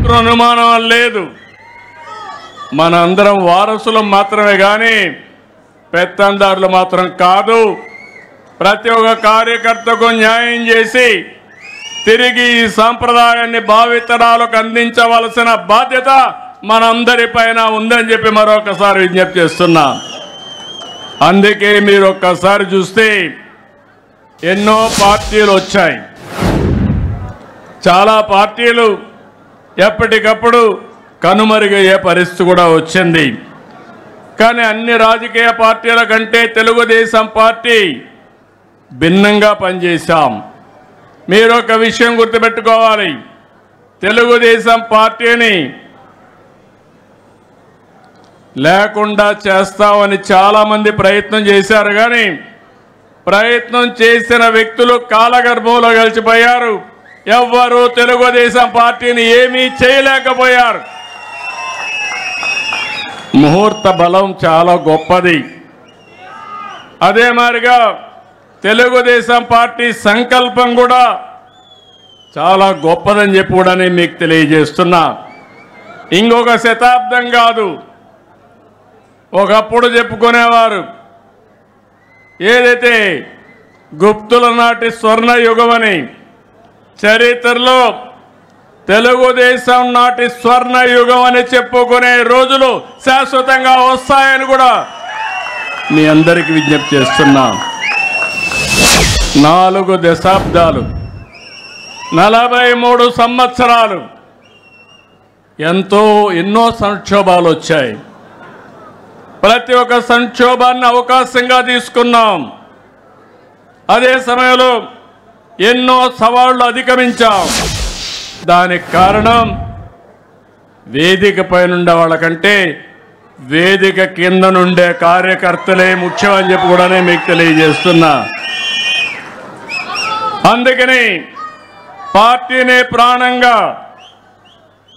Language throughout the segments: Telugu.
ఏమాత్రం అనుమానం లేదు. మనందరం వారసులం మాత్రమే కానీ పెత్తందారులు మాత్రం కాదు. ప్రతి ఒక్క కార్యకర్తకు న్యాయం చేసి తిరిగి ఈ సాంప్రదాయాన్ని భావితరాలకు అందించవలసిన బాధ్యత మనందరిపైన ఉందని చెప్పి మరొకసారి విజ్ఞప్తి చేస్తున్నా. అందుకే మీరు ఒక్కసారి చూస్తే ఎన్నో పార్టీలు వచ్చాయి. చాలా పార్టీలు ఎప్పటికప్పుడు కనుమరుగయ్యే పరిస్థితి కూడా వచ్చింది. కానీ అన్ని రాజకీయ పార్టీల కంటే తెలుగుదేశం పార్టీ భిన్నంగా పనిచేశాం. మీరు ఒక విషయం గుర్తుపెట్టుకోవాలి. తెలుగుదేశం పార్టీని లేకుండా చేస్తామని చాలామంది ప్రయత్నం చేశారు. కానీ ప్రయత్నం చేసిన వ్యక్తులు కాలగర్భంలో కలిసిపోయారు. ఎవ్వరూ తెలుగుదేశం పార్టీని ఏమీ చేయలేకపోయారు. ముహూర్త బలం చాలా గొప్పది. అదే మాదిరిగా తెలుగుదేశం పార్టీ సంకల్పం కూడా చాలా గొప్పదని చెప్పి కూడా నేను మీకు తెలియజేస్తున్నా. ఇంకొక శతాబ్దం కాదు, ఒకప్పుడు చెప్పుకునేవారు ఏదైతే గుప్తుల నాటి స్వర్ణ యుగమని, చరిత్రలో తెలుగుదేశం నాటి స్వర్ణ యుగం అని చెప్పుకునే రోజులు శాశ్వతంగా వస్తాయని కూడా మీ అందరికీ విజ్ఞప్తి చేస్తున్నా. 4 దశాబ్దాలు 43 సంవత్సరాలు ఎన్నో సంక్షోభాలు వచ్చాయి. ప్రతి ఒక్క సంక్షోభాన్ని అవకాశంగా తీసుకున్నాం. అదే సమయంలో ఎన్నో సవాళ్లు అధిగమించాం. దానికి కారణం వేదిక పైనుండే వాళ్ళకంటే వేదిక కింద నుండే కార్యకర్తలే ముఖ్యమని చెప్పి కూడా మీకు తెలియజేస్తున్నా. అందుకని పార్టీని ప్రాణంగా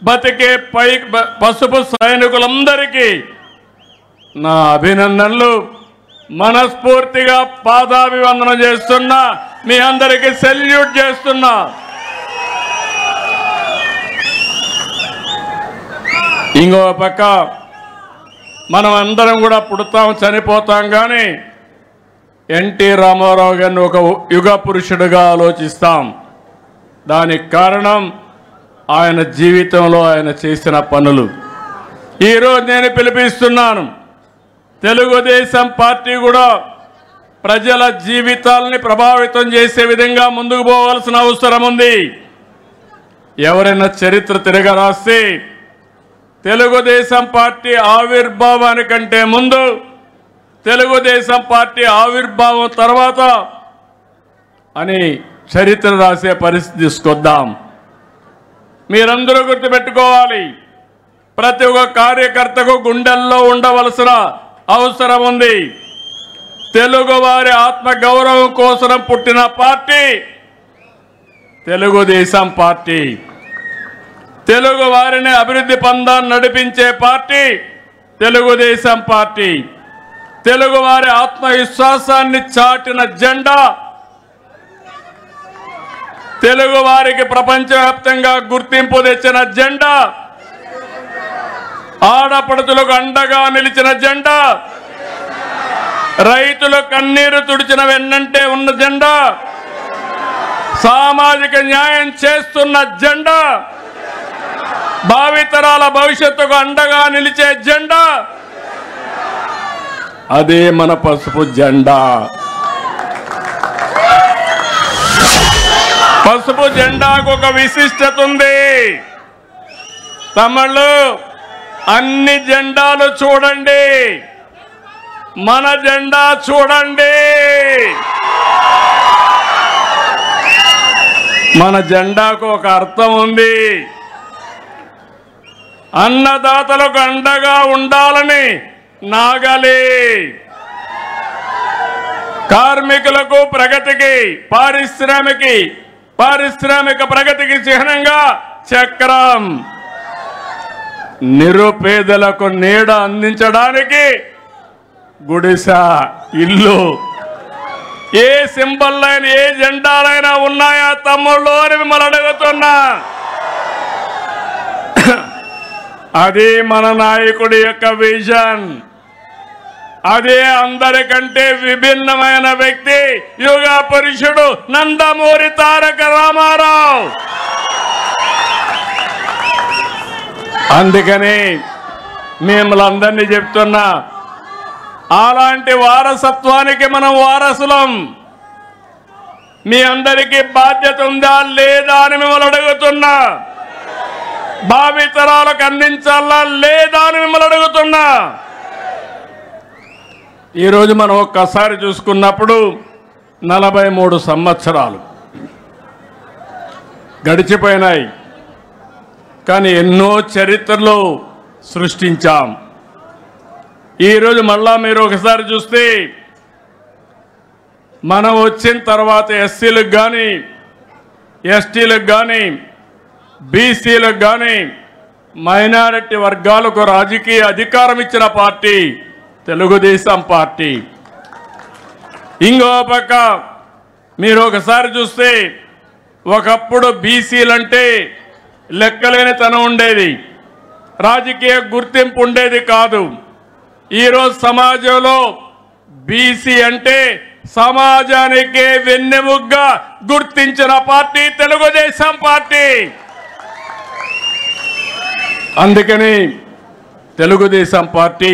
బతికే పసుపు సైనికులందరికీ నా అభినందనలు. మనస్ఫూర్తిగా పాదాభివందనం చేస్తున్నా. మీ అందరికీ సెల్యూట్ చేస్తున్నా. ఇంకో పక్క మనం అందరం కూడా పుడతాం, చనిపోతాం. కానీ ఎన్టీ రామారావు గారిని ఒక యుగ పురుషుడిగా ఆలోచిస్తాం. దానికి కారణం ఆయన జీవితంలో ఆయన చేసిన పనులు. ఈరోజు నేను పిలిపిస్తున్నాను, తెలుగుదేశం పార్టీ కూడా ప్రజల జీవితాలని ప్రభావితం చేసే విధంగా ముందుకు పోవాల్సిన అవసరం ఉంది. ఎవరైనా చరిత్ర తిరగరాస్తే తెలుగుదేశం పార్టీ ఆవిర్భావానికంటే ముందు, తెలుగుదేశం పార్టీ ఆవిర్భావం తర్వాత అని చరిత్ర రాసే పరిస్థితి తీసుకొద్దాం. మీరందరూ గుర్తుపెట్టుకోవాలి, ప్రతి ఒక్క కార్యకర్తకు గుండెల్లో ఉండవలసిన అవసరం ఉంది. తెలుగువారి ఆత్మగౌరవం కోసం పుట్టిన పార్టీ తెలుగుదేశం పార్టీ. తెలుగు వారిని అభివృద్ధి పందాన్ని నడిపించే పార్టీ తెలుగుదేశం పార్టీ. తెలుగు వారి ఆత్మవిశ్వాసాన్ని చాటిన జెండా, తెలుగు వారికి ప్రపంచవ్యాప్తంగా గుర్తింపు తెచ్చిన జెండా, ఆడపడుచులకు అండగా నిలిచిన జెండా, రైతుల కన్నీరు తుడిచిన వెన్నంటే ఉన్న జెండా, సామాజిక న్యాయం చేస్తున్న జెండా, భావితరాల భవిష్యత్తుకు అండగా నిలిచే జెండా, అదే మన పసుపు జెండా. పసుపు జెండాకు ఒక విశిష్టత ఉంది. తమిళు అన్ని జెండాలు చూడండి, మన జెండా చూడండి. మన జెండాకు ఒక అర్థం ఉంది. అన్నదాతలకు అండగా ఉండాలని నాగలి, కార్మికులకు ప్రగతికి, పారిశ్రామిక ప్రగతికి చిహ్నంగా చక్రం, నిరుపేదలకు నీడ అందించడానికి గుడిస, ఇల్లు. ఏ సింబల్లైనా ఏ జెండాలైనా ఉన్నాయా తమ్ముళ్ళు అని మిమ్మల్ని అడుగుతున్నా. అది మన నాయకుడి యొక్క విజన్. అదే అందరికంటే విభిన్నమైన వ్యక్తి యుగ పురుషుడు నందమూరి తారక రామారావు. అందుకని మిమ్మల్ని చెప్తున్నా, అలాంటి వారసత్వానికి మనం వారసులం. మీ అందరికీ బాధ్యత ఉందా లేదా అని మిమ్మల్ని అడుగుతున్నా. భావితరాలకు అందించాలా లేదా అని మిమ్మల్ని అడుగుతున్నా. ఈరోజు మనం ఒక్కసారి చూసుకున్నప్పుడు 43 సంవత్సరాలు గడిచిపోయినాయి. కానీ ఎన్నో చరిత్రలు సృష్టించాం. ఈరోజు మళ్ళా మీరు ఒకసారి చూస్తే మనం వచ్చిన తర్వాత ఎస్సీలకు కానీ ఎస్టీలకు కానీ బీసీలకు కానీ మైనారిటీ వర్గాలకు రాజకీయ అధికారం ఇచ్చిన పార్టీ తెలుగుదేశం పార్టీ. ఇంకో పక్క మీరు ఒకసారి చూస్తే ఒకప్పుడు బీసీలంటే లెక్కలేనితనం ఉండేది, రాజకీయ గుర్తింపు ఉండేది కాదు. ఈరోజు సమాజంలో బీసీ అంటే సమాజానికే వెన్నెముగ్గా గుర్తించిన పార్టీ తెలుగుదేశం పార్టీ. అందుకని తెలుగుదేశం పార్టీ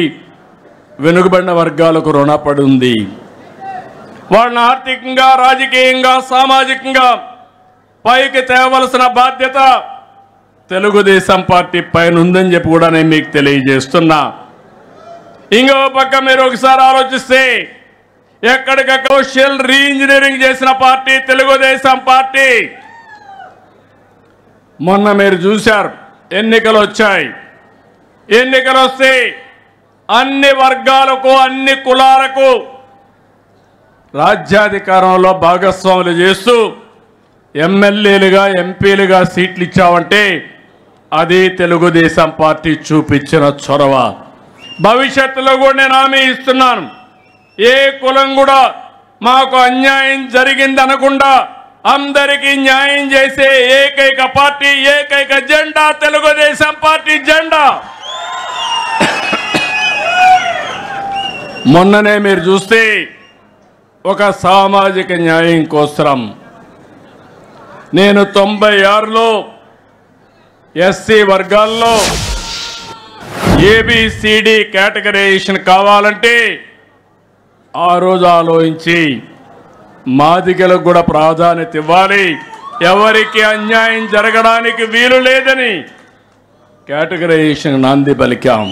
వెనుకబడిన వర్గాలకు రుణపడి ఉంది. వాళ్ళని ఆర్థికంగా, రాజకీయంగా, సామాజికంగా పైకి తేవలసిన బాధ్యత తెలుగుదేశం పార్టీ పైన ఉందని చెప్పి కూడా నేను మీకు తెలియజేస్తున్నా. ఇంకో పక్క మీరు ఒకసారి ఆలోచిస్తే ఎక్కడికక్కడ సోషల్ రీఇంజనీరింగ్ చేసిన పార్టీ తెలుగుదేశం పార్టీ. మొన్న మీరు చూశారు, ఎన్నికలు వచ్చాయి. ఎన్నికలు వస్తే అన్ని వర్గాలకు, అన్ని కులాలకు రాజ్యాధికారంలో భాగస్వాములు చేస్తూ ఎమ్మెల్యేలుగా, ఎంపీలుగా సీట్లు ఇచ్చామంటే అది తెలుగుదేశం పార్టీ చూపించిన చొరవ. భవిష్యత్తులో కూడా నేను హామీ ఇస్తున్నాను, ఏ కులం కూడా మాకు అన్యాయం జరిగింది అనకుండా అందరికీ న్యాయం చేసే ఏకైక పార్టీ, ఏకైక జెండా తెలుగుదేశం పార్టీ జెండా. మొన్ననే మీరు చూస్తే ఒక సామాజిక న్యాయం కోసం నేను 96లో ఎస్సీ వర్గాల్లో ఏబిసిడి కేటగరైజేషన్ కావాలంటే ఆ రోజు ఆలోచించి మాదిగలకు కూడా ప్రాధాన్యత ఇవ్వాలి, ఎవరికి అన్యాయం జరగడానికి వీలు లేదని కేటగరైజేషన్ నాంది పలికాం.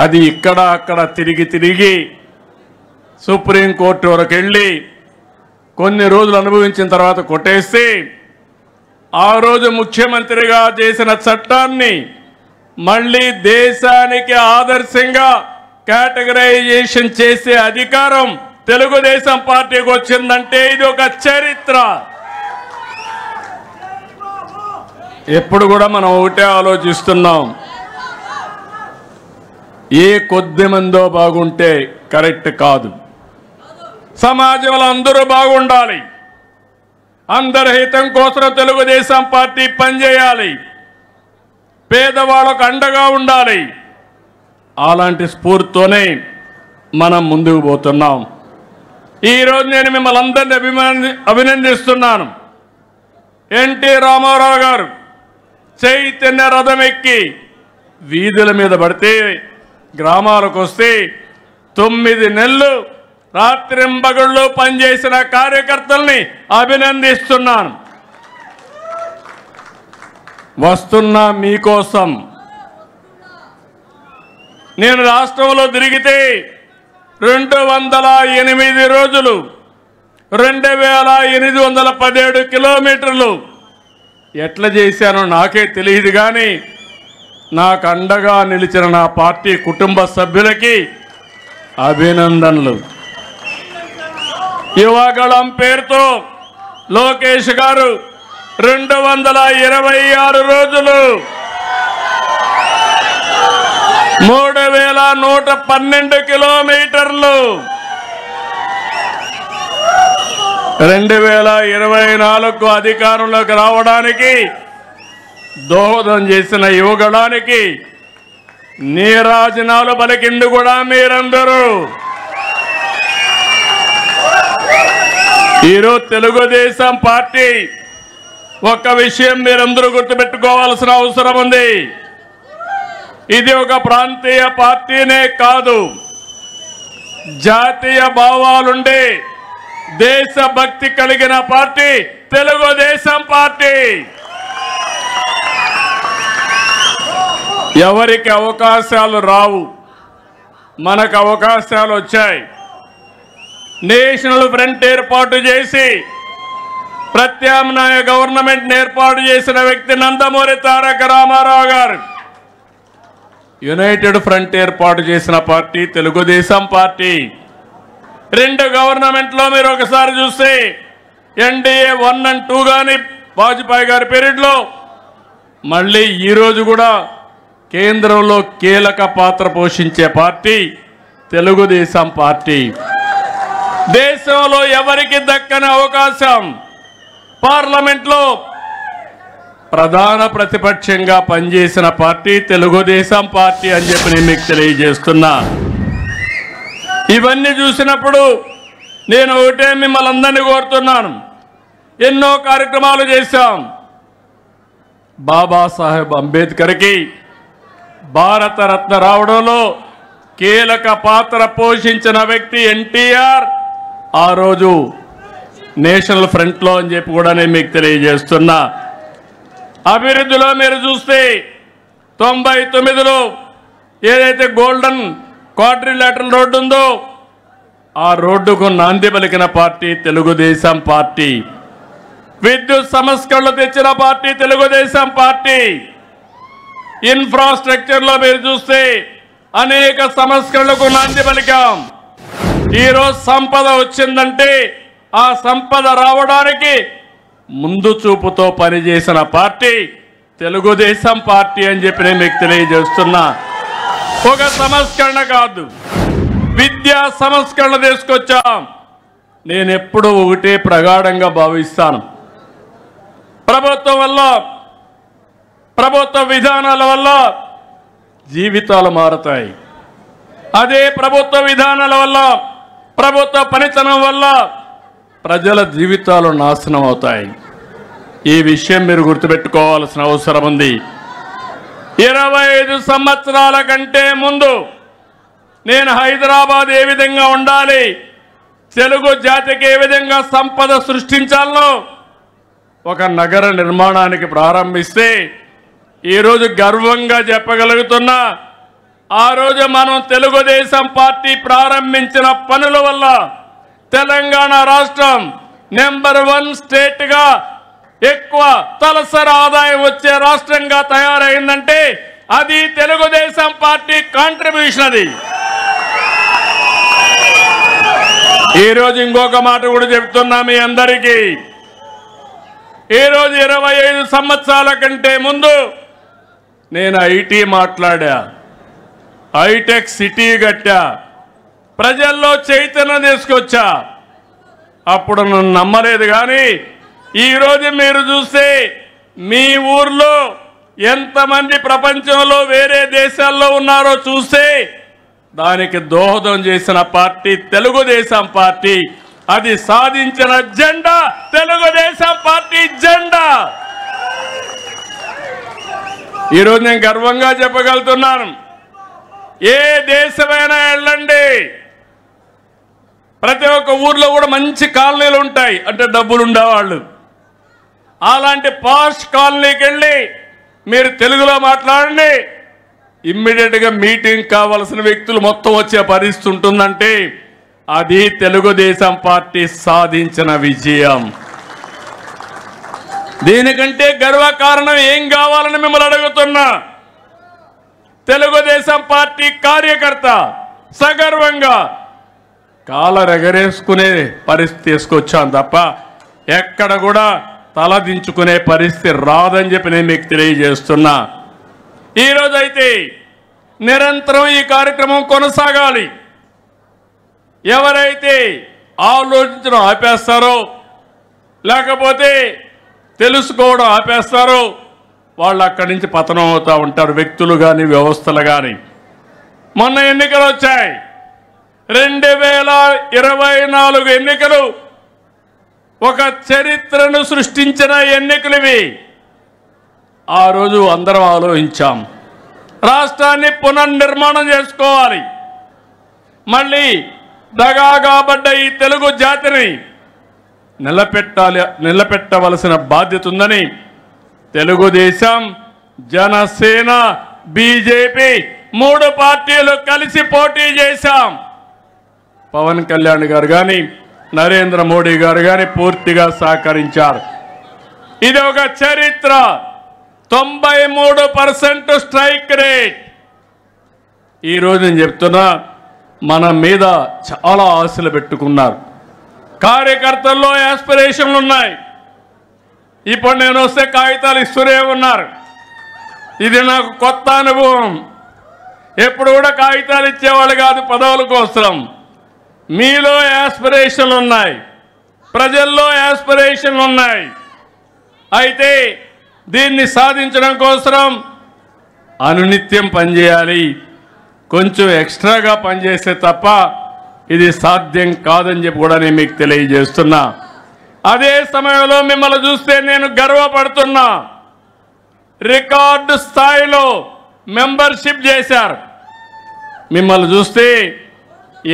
అది ఇక్కడ అక్కడ తిరిగి తిరిగి సుప్రీంకోర్టు వరకు వెళ్ళి కొన్ని రోజులు అనుభవించిన తర్వాత కొట్టేస్తే ఆ రోజు ముఖ్యమంత్రిగా చేసిన చట్టాన్ని మళ్ళీ దేశానికి ఆదర్శంగా కేటగరైజేషన్ చేసే అధికారం తెలుగుదేశం పార్టీకి వచ్చిందంటే ఇది ఒక చరిత్ర. ఎప్పుడు కూడా మనం ఒకటే ఆలోచిస్తున్నాం, ఏ కొద్ది మందో బాగుంటే కరెక్ట్ కాదు. సమాజంలో అందరూ బాగుండాలి, అందరి హితం కోసం తెలుగుదేశం పార్టీ పనిచేయాలి, పేదవాళ్ళకు అండగా ఉండాలి. అలాంటి స్ఫూర్తితోనే మనం ముందుకు పోతున్నాం. ఈరోజు నేను మిమ్మల్ని అందరినీ అభినందిస్తున్నాను. ఎన్టీ రామారావు గారు చైతన్య రథం ఎక్కి వీధుల మీద పడితే గ్రామాలకు వస్తే 9 నెలలు రాత్రింబగళ్ళు పనిచేసిన కార్యకర్తల్ని అభినందిస్తున్నాను. వస్తున్నా మీకోసం. నేను రాష్ట్రంలో తిరిగితే 208 రోజులు 2817 కిలోమీటర్లు ఎట్లా చేశానో నాకే తెలియదు. కానీ నాకు అండగా నిలిచిన నా పార్టీ కుటుంబ సభ్యులకి అభినందనలు. యువగళం పేరుతో లోకేష్ గారు 226 రోజులు 3112 కిలోమీటర్లు 2024 అధికారంలోకి రావడానికి దోహదం చేసిన యువగణానికి నీరాజనాలు పలికింది కూడా మీరందరూ. ఈరోజు తెలుగుదేశం పార్టీ ఒక విషయం మీరందరూ గుర్తుపెట్టుకోవాల్సిన అవసరం ఉంది. ఇది ఒక ప్రాంతీయ పార్టీనే కాదు, జాతీయ భావాలుండే దేశభక్తి కలిగిన పార్టీ తెలుగుదేశం పార్టీ. ఎవరికి అవకాశాలు రావు, మనకు అవకాశాలు వచ్చాయి. నేషనల్ ఫ్రంట్ ఏర్పాటు చేసి ప్రత్యామ్నాయ గవర్నమెంట్ ఏర్పాటు చేసిన వ్యక్తి నందమూరి తారక రామారావు గారు. యునైటెడ్ ఫ్రంట్ ఏర్పాటు చేసిన పార్టీ తెలుగుదేశం పార్టీ. 2 గవర్నమెంట్లో మీరు ఒకసారి చూస్తే ఎన్డీఏ 1 and 2 కానీ వాజ్పేయి గారి పీరియడ్లో, మళ్ళీ ఈరోజు కూడా కేంద్రంలో కీలక పాత్ర పోషించే పార్టీ తెలుగుదేశం పార్టీ. దేశంలో ఎవరికి దక్కని అవకాశం పార్లమెంట్లో ప్రధాన ప్రతిపక్షంగా పనిచేసిన పార్టీ తెలుగుదేశం పార్టీ అని చెప్పి నేను మీకు తెలియజేస్తున్నా. ఇవన్నీ చూసినప్పుడు నేను ఒకటే మిమ్మల్ని అందరినీ కోరుతున్నాను. ఎన్నో కార్యక్రమాలు చేశాం. బాబాసాహెబ్ అంబేద్కర్కి భారతరత్న రావడంలో కీలక పాత్ర పోషించిన వ్యక్తి ఎన్టీఆర్. ఆ రోజు నేషనల్ ఫ్రంట్లో అని చెప్పి కూడా నేను మీకు తెలియజేస్తున్నా. అభివృద్ధిలో మీరు చూస్తే 99లో ఏదైతే గోల్డెన్ క్వాడ్రిలేటరల్ రోడ్డు ఉందో ఆ రోడ్డుకు నాంది పలికిన పార్టీ తెలుగుదేశం పార్టీ. విద్యుత్ సంస్కరణలు తెచ్చిన పార్టీ తెలుగుదేశం పార్టీ. ఇన్ఫ్రాస్ట్రక్చర్లో మీరు చూస్తే అనేక సంస్కరణలకు నాంది పలికాం. ఈరోజు సంపద వచ్చిందంటే ఆ సంపద రావడానికి ముందు చూపుతో పనిచేసిన పార్టీ తెలుగుదేశం పార్టీ అని చెప్పి నేను మీకు తెలియజేస్తున్నా. ఒక సంస్కరణ కాదు, విద్యా సంస్కరణ తీసుకొచ్చాం. నేను ఎప్పుడూ ఒకటే ప్రగాఢంగా భావిస్తాను. ప్రభుత్వం వల్ల, ప్రభుత్వ విధానాల వల్ల జీవితాలు మారుతాయి. అదే ప్రభుత్వ విధానాల వల్ల, ప్రభుత్వ పనితనం వల్ల ప్రజల జీవితాలు నాశనం అవుతాయి. ఈ విషయం మీరు గుర్తుపెట్టుకోవాల్సిన అవసరం ఉంది. 25 సంవత్సరాల కంటే ముందు నేను హైదరాబాద్ ఏ విధంగా ఉండాలి, తెలుగు జాతికి ఏ విధంగా సంపద సృష్టించాలో ఒక నగర నిర్మాణానికి ప్రారంభిస్తే ఈరోజు గర్వంగా చెప్పగలుగుతున్నా. ఆ రోజు మనం తెలుగుదేశం పార్టీ ప్రారంభించిన పనుల వల్ల తెలంగాణ రాష్ట్రం నెంబర్ 1 స్టేట్గా ఎక్కువ తలసరి ఆదాయం వచ్చే రాష్ట్రంగా తయారైందంటే అది తెలుగుదేశం పార్టీ కాంట్రిబ్యూషన్. అది ఈరోజు ఇంకొక మాట కూడా చెప్తున్నా మీ అందరికీ. ఈరోజు 25 సంవత్సరాల కంటే ముందు నేను ఐటీ మాట్లాడా, హైటెక్ సిటీ కట్టా, ప్రజల్లో చైతన్యం తీసుకొచ్చా. అప్పుడు నన్ను నమ్మలేదు. కానీ ఈరోజు మీరు చూస్తే మీ ఊర్లో ఎంతమంది ప్రపంచంలో వేరే దేశాల్లో ఉన్నారో చూస్తే దానికి దోహదం చేసిన పార్టీ తెలుగుదేశం పార్టీ. అది సాధించిన జెండా తెలుగుదేశం పార్టీ జెండా. ఈరోజు నేను గర్వంగా చెప్పగలుగుతున్నాను. ఏ దేశమైనా వెళ్ళండి, ప్రతి ఒక్క ఊర్లో కూడా మంచి కాలనీలు ఉంటాయి, అంటే డబ్బులు ఉండేవాళ్ళు. అలాంటి పాష్ కాలనీకి వెళ్ళి మీరు తెలుగులో మాట్లాడండి, ఇమ్మీడియట్గా మీటింగ్ కావాల్సిన వ్యక్తులు మొత్తం వచ్చే పరిస్థితి ఉంటుందంటే అది తెలుగుదేశం పార్టీ సాధించిన విజయం. దీనికంటే గర్వకారణం ఏం కావాలని మిమ్మల్ని అడుగుతున్నా. తెలుగుదేశం పార్టీ కార్యకర్త సగర్వంగా కాలరెగరేసుకునే పరిస్థితి తీసుకొచ్చాం తప్ప ఎక్కడ కూడా తలదించుకునే పరిస్థితి రాదని చెప్పి నేను మీకు తెలియజేస్తున్నా. ఈరోజైతే నిరంతరం ఈ కార్యక్రమం కొనసాగాలి. ఎవరైతే ఆలోచించడం ఆపేస్తారో, లేకపోతే తెలుసుకోవడం ఆపేస్తారో వాళ్ళు అక్కడి నుంచి పతనం అవుతూ ఉంటారు, వ్యక్తులు కానీ వ్యవస్థలు కానీ. మొన్న ఎన్నికలు వచ్చాయి, 2024 ఎన్నికలు ఒక చరిత్రను సృష్టించిన ఎన్నికలు ఇవి. ఆ రోజు అందరం ఆలోచించాం, రాష్ట్రాన్ని పునర్నిర్మాణం చేసుకోవాలి, మళ్ళీ దగాగాబడ్డ ఈ తెలుగు జాతిని నిలబెట్టవలసిన బాధ్యత ఉందని తెలుగుదేశం, జనసేన, బీజేపీ 3 పార్టీలు కలిసి పోటీ చేశాం. పవన్ కళ్యాణ్ గారు కానీ నరేంద్ర మోడీ గారు కానీ పూర్తిగా సహకరించారు. ఇది ఒక చరిత్ర. 93% స్ట్రైక్ రేట్. ఈరోజు నేను చెప్తున్నా, మన మీద చాలా ఆశలు పెట్టుకున్నారు. కార్యకర్తల్లో యాస్పిరేషన్లు ఉన్నాయి. ఇప్పుడు నేను వస్తే కాగితాలు ఇస్తూనే ఉన్నారు. ఇది నాకు కొత్త అనుభవం. ఎప్పుడు కూడా కాగితాలు ఇచ్చేవాళ్ళు కాదు పదవుల కోసం. మీలో యాస్పిరేషన్లు ఉన్నాయి, ప్రజల్లో యాస్పిరేషన్లు ఉన్నాయి. అయితే దీన్ని సాధించడం కోసం అనునిత్యం పనిచేయాలి. కొంచెం ఎక్స్ట్రాగా పనిచేస్తే తప్ప ఇది సాధ్యం కాదని చెప్పి కూడా నేను మీకు తెలియజేస్తున్నా. అదే సమయంలో మిమ్మల్ని చూస్తే నేను గర్వపడుతున్నా. రికార్డు స్థాయిలో మెంబర్షిప్ చేశారు. మిమ్మల్ని చూస్తే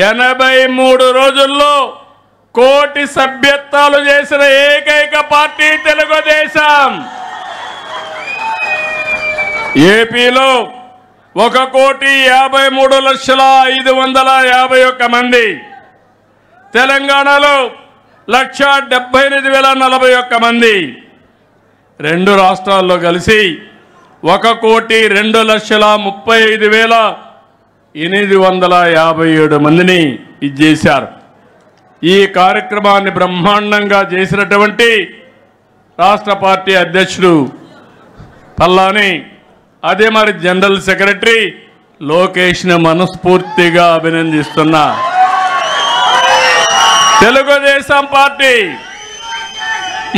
83 రోజుల్లో 1 కోటి సభ్యత్వాలు చేసిన ఏకైక పార్టీ తెలుగుదేశం. ఏపీలో 1,53,551 మంది, తెలంగాణలో 1,78,041 మంది, 2 రాష్ట్రాల్లో కలిసి 1,02,35,857 మందిని ఇచ్చేశారు. ఈ కార్యక్రమాన్ని బ్రహ్మాండంగా చేసినటువంటి రాష్ట్ర పార్టీ అధ్యక్షుడు పల్లాని, అదే మరి జనరల్ సెక్రటరీ లోకేష్ని మనస్ఫూర్తిగా అభినందిస్తున్నా. తెలుగుదేశం పార్టీ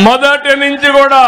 మొదటి నుంచి కూడా